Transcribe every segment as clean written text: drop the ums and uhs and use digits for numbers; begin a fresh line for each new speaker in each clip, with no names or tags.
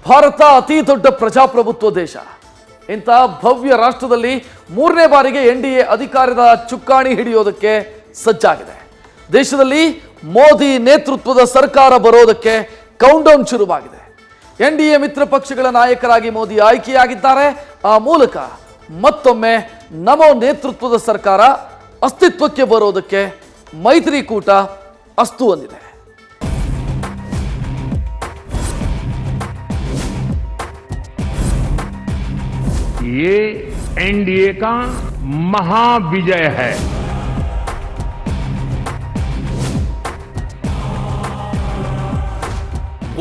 ಭಾರತ ಅತಿ ದೊಡ್ಡ ಪ್ರಜಾಪ್ರಭುತ್ವ ದೇಶ. ಇಂಥ ಭವ್ಯ ರಾಷ್ಟ್ರದಲ್ಲಿ 3ನೇ ಬಾರಿಗೆ NDA ಅಧಿಕಾರದ ಚುಕ್ಕಾಣಿ ಹಿಡಿಯೋದಕ್ಕೆ ಸಜ್ಜಾಗಿದೆ. ದೇಶದಲ್ಲಿ ಮೋದಿ ನೇತೃತ್ವದ ಸರ್ಕಾರ ಬರೋದಕ್ಕೆ ಕೌಂಟ್ಡೌನ್ ಶುರುವಾಗಿದೆ. NDA ಮಿತ್ರ ಪಕ್ಷಗಳ ನಾಯಕರಾಗಿ ಮೋದಿ ಆಯ್ಕೆಯಾಗಿದ್ದಾರೆ. ಆ ಮೂಲಕ ಮತ್ತೊಮ್ಮೆ ನಮೋ ನೇತೃತ್ವದ ಸರ್ಕಾರ ಅಸ್ತಿತ್ವಕ್ಕೆ ಬರೋದಕ್ಕೆ ಮೈತ್ರಿಕೂಟ ಅಸ್ತು ಅಂದಿದೆ.
ये NDA का महाविजय है.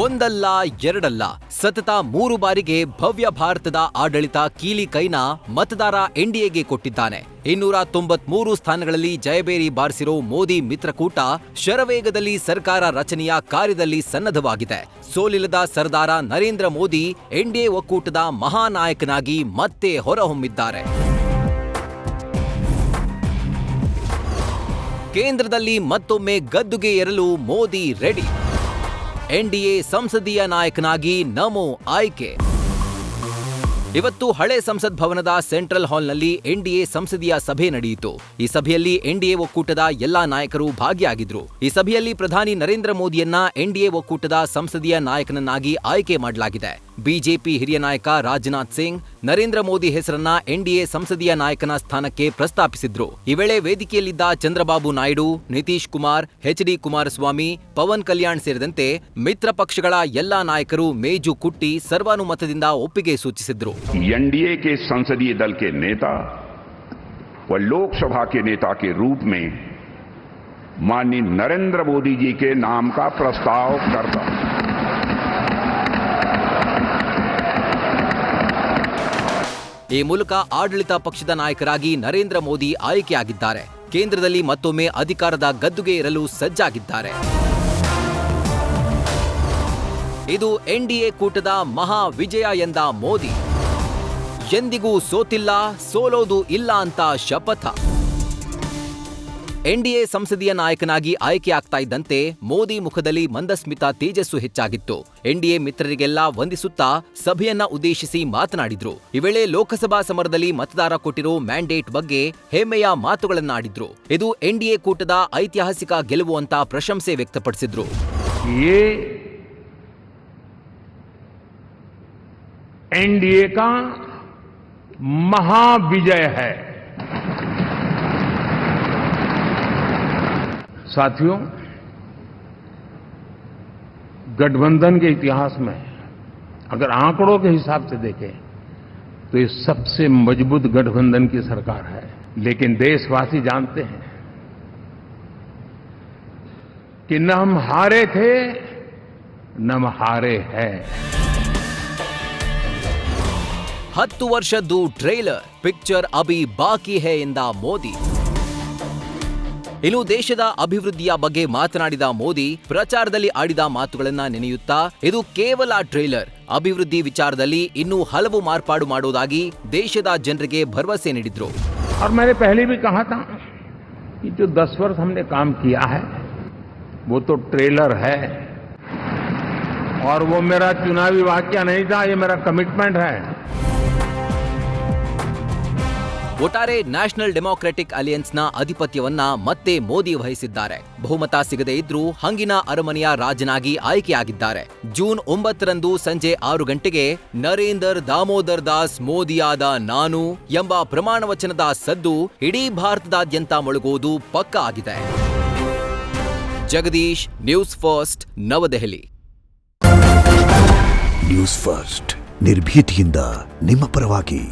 ಒಂದಲ್ಲ ಎರಡಲ್ಲ ಸತತ 3 ಬಾರಿಗೆ ಭವ್ಯ ಭಾರತದ ಆಡಳಿತ ಕೀಲಿ ಕೈನ ಮತದಾರ NDAಗೆ ಕೊಟ್ಟಿದ್ದಾನೆ. 293 ಸ್ಥಾನಗಳಲ್ಲಿ ಜಯಬೇರಿ ಬಾರಿಸಿರೋ ಮೋದಿ ಮಿತ್ರಕೂಟ ಶರವೇಗದಲ್ಲಿ ಸರ್ಕಾರ ರಚನೆಯ ಕಾರ್ಯದಲ್ಲಿ ಸನ್ನದ್ಧವಾಗಿದೆ. ಸೋಲಿಲ್ಲದ ಸರ್ದಾರ ನರೇಂದ್ರ ಮೋದಿ NDA ಒಕ್ಕೂಟದ ಮಹಾನಾಯಕನಾಗಿ ಮತ್ತೆ ಹೊರಹೊಮ್ಮಿದ್ದಾರೆ. ಕೇಂದ್ರದಲ್ಲಿ ಮತ್ತೊಮ್ಮೆ ಗದ್ದುಗೆ ಏರಲು ಮೋದಿ ರೆಡಿ. NDA ಸಂಸದೀಯ ನಾಯಕನಾಗಿ ನಮೋ ಆಯ್ಕೆ. ಇವತ್ತು ಹಳೆ ಸಂಸತ್ ಭವನದ ಸೆಂಟ್ರಲ್ ಹಾಲ್ನಲ್ಲಿ NDA ಸಂಸದೀಯ ಸಭೆ ನಡೆಯಿತು. ಈ ಸಭೆಯಲ್ಲಿ NDA ಒಕ್ಕೂಟದ ಎಲ್ಲಾ ನಾಯಕರು ಭಾಗಿಯಾಗಿದ್ರು. ಈ ಸಭೆಯಲ್ಲಿ ಪ್ರಧಾನಿ ನರೇಂದ್ರ ಮೋದಿಯನ್ನ NDA ಒಕ್ಕೂಟದ ಸಂಸದೀಯ ನಾಯಕನನ್ನಾಗಿ ಆಯ್ಕೆ ಮಾಡಲಾಗಿದೆ. ಬಿಜೆಪಿ ಹಿರಿಯ ನಾಯಕ ರಾಜನಾಥ್ ಸಿಂಗ್ ನರೇಂದ್ರ ಮೋದಿ ಹೆಸರನ್ನ NDA ಸಂಸದೀಯ ನಾಯಕನ ಸ್ಥಾನಕ್ಕೆ ಪ್ರಸ್ತಾಪಿಸಿದ್ರು. ಈ ವೇಳೆ ವೇದಿಕೆಯಲ್ಲಿದ್ದ ಚಂದ್ರಬಾಬು ನಾಯ್ಡು, ನಿತೀಶ್ ಕುಮಾರ್, HD ಕುಮಾರಸ್ವಾಮಿ, ಪವನ್ ಕಲ್ಯಾಣ್ ಸೇರಿದಂತೆ ಮಿತ್ರ ಪಕ್ಷಗಳ ಎಲ್ಲಾ ನಾಯಕರು ಮೇಜು ಕುಟ್ಟಿ ಸರ್ವಾನುಮತದಿಂದ ಒಪ್ಪಿಗೆ ಸೂಚಿಸಿದ್ರು.
NDA के संसदीय दल के नेता व लोकसभा के नेता के रूप में माननीय नरेंद्र मोदी जी के नाम का प्रस्ताव करता.
ಈ ಮೂಲಕ ಆಡಳಿತ ಪಕ್ಷದ ನಾಯಕರಾಗಿ ನರೇಂದ್ರ ಮೋದಿ ಆಯ್ಕೆಯಾಗಿದ್ದಾರೆ. ಕೇಂದ್ರದಲ್ಲಿ ಮತ್ತೊಮ್ಮೆ ಅಧಿಕಾರದ ಗದ್ದುಗೆ ಏರಲು ಸಜ್ಜಾಗಿದ್ದಾರೆ. ಇದು NDA ಕೂಟದ ಮಹಾ ವಿಜಯ ಎಂದ ಮೋದಿ. ಎಂದಿಗೂ ಸೋತಿಲ್ಲ, ಸೋಲೋದು ಇಲ್ಲ ಅಂತ ಶಪಥ. NDA ಸಂಸದೀಯ ನಾಯಕನಾಗಿ ಆಯ್ಕೆಯಾಗ್ತಾ ಇದ್ದಂತೆ ಮೋದಿ ಮುಖದಲ್ಲಿ ಮಂದಸ್ಮಿತ ತೇಜಸ್ಸು ಹೆಚ್ಚಾಗಿತ್ತು. NDA ಮಿತ್ರರಿಗೆಲ್ಲ ವಂದಿಸುತ್ತಾ ಸಭೆಯನ್ನ ಉದ್ದೇಶಿಸಿ ಮಾತನಾಡಿದ್ರು. ಈ ವೇಳೆ ಲೋಕಸಭಾ ಸಮರದಲ್ಲಿ ಮತದಾರ ಕೊಟ್ಟಿರೋ ಮ್ಯಾಂಡೇಟ್ ಬಗ್ಗೆ ಹೆಮ್ಮೆಯ ಮಾತುಗಳನ್ನಾಡಿದ್ರು. ಇದು NDA ಕೂಟದ ಐತಿಹಾಸಿಕ ಗೆಲುವು ಅಂತ ಪ್ರಶಂಸೆ ವ್ಯಕ್ತಪಡಿಸಿದ್ರು.
NDA का महाविजय है. साथियों, गठबंधन के इतिहास में अगर आंकड़ों के हिसाब से देखें तो ये सबसे मजबूत गठबंधन की सरकार है. लेकिन देशवासी जानते हैं कि न हम हारे थे न हम हारे हैं.
10 ವರ್ಷದ್ದು ಟ್ರೇಲರ್ ಪಿಕ್ಚರ್ ಅಭಿ ಬಾಕಿ ಹೈ ಎಂದ ಮೋದಿ. ಇನ್ನು ದೇಶದ ಅಭಿವೃದ್ಧಿಯ ಬಗ್ಗೆ ಮಾತನಾಡಿದ ಮೋದಿ ಪ್ರಚಾರದಲ್ಲಿ ಆಡಿದ ಮಾತುಗಳನ್ನ ನೆನೆಯುತ್ತಾ ಇದು ಕೇವಲ ಟ್ರೇಲರ್, ಅಭಿವೃದ್ಧಿ ವಿಚಾರದಲ್ಲಿ ಇನ್ನೂ ಹಲವು ಮಾರ್ಪಾಡು ಮಾಡೋದಾಗಿ ದೇಶದ ಜನರಿಗೆ ಭರವಸೆ ನೀಡಿದ್ರು.
और मैंने पहले भी कहा था कि जो 10 वर्ष हमने काम किया है वो तो ट्रेलर है और वो मेरा चुनावी वाक्य नहीं था, ये मेरा कमिटमेंट है.
ಒಟ್ಟಾರೆ ನ್ಯಾಷನಲ್ ಡೆಮಾಕ್ರೆಟಿಕ್ ಅಲಿಯನ್ಸ್ನ ಅಧಿಪತ್ಯವನ್ನ ಮತ್ತೆ ಮೋದಿ ವಹಿಸಿದ್ದಾರೆ. ಬಹುಮತ ಸಿಗದೇ ಇದ್ರೂ ಹಂಗಿನ ಅರಮನೆಯ ರಾಜನಾಗಿ ಆಯ್ಕೆಯಾಗಿದ್ದಾರೆ. ಜೂನ್ 9ರಂದು ಸಂಜೆ 6 ಗಂಟೆಗೆ ನರೇಂದರ್ ದಾಮೋದರ್ ದಾಸ್ ಮೋದಿಯಾದ ನಾನು ಎಂಬ ಪ್ರಮಾಣ ವಚನದ ಸದ್ದು ಇಡೀ ಭಾರತದಾದ್ಯಂತ ಮೊಳಗೋದು ಪಕ್ಕಾ ಆಗಿದೆ. ಜಗದೀಶ್, ನ್ಯೂಸ್ ಫಸ್ಟ್, ನವದೆಹಲಿ.
ನ್ಯೂಸ್ ಫಸ್ಟ್ ನಿರ್ಭೀತಿಯಿಂದ ನಿಮ್ಮ ಪರವಾಗಿ.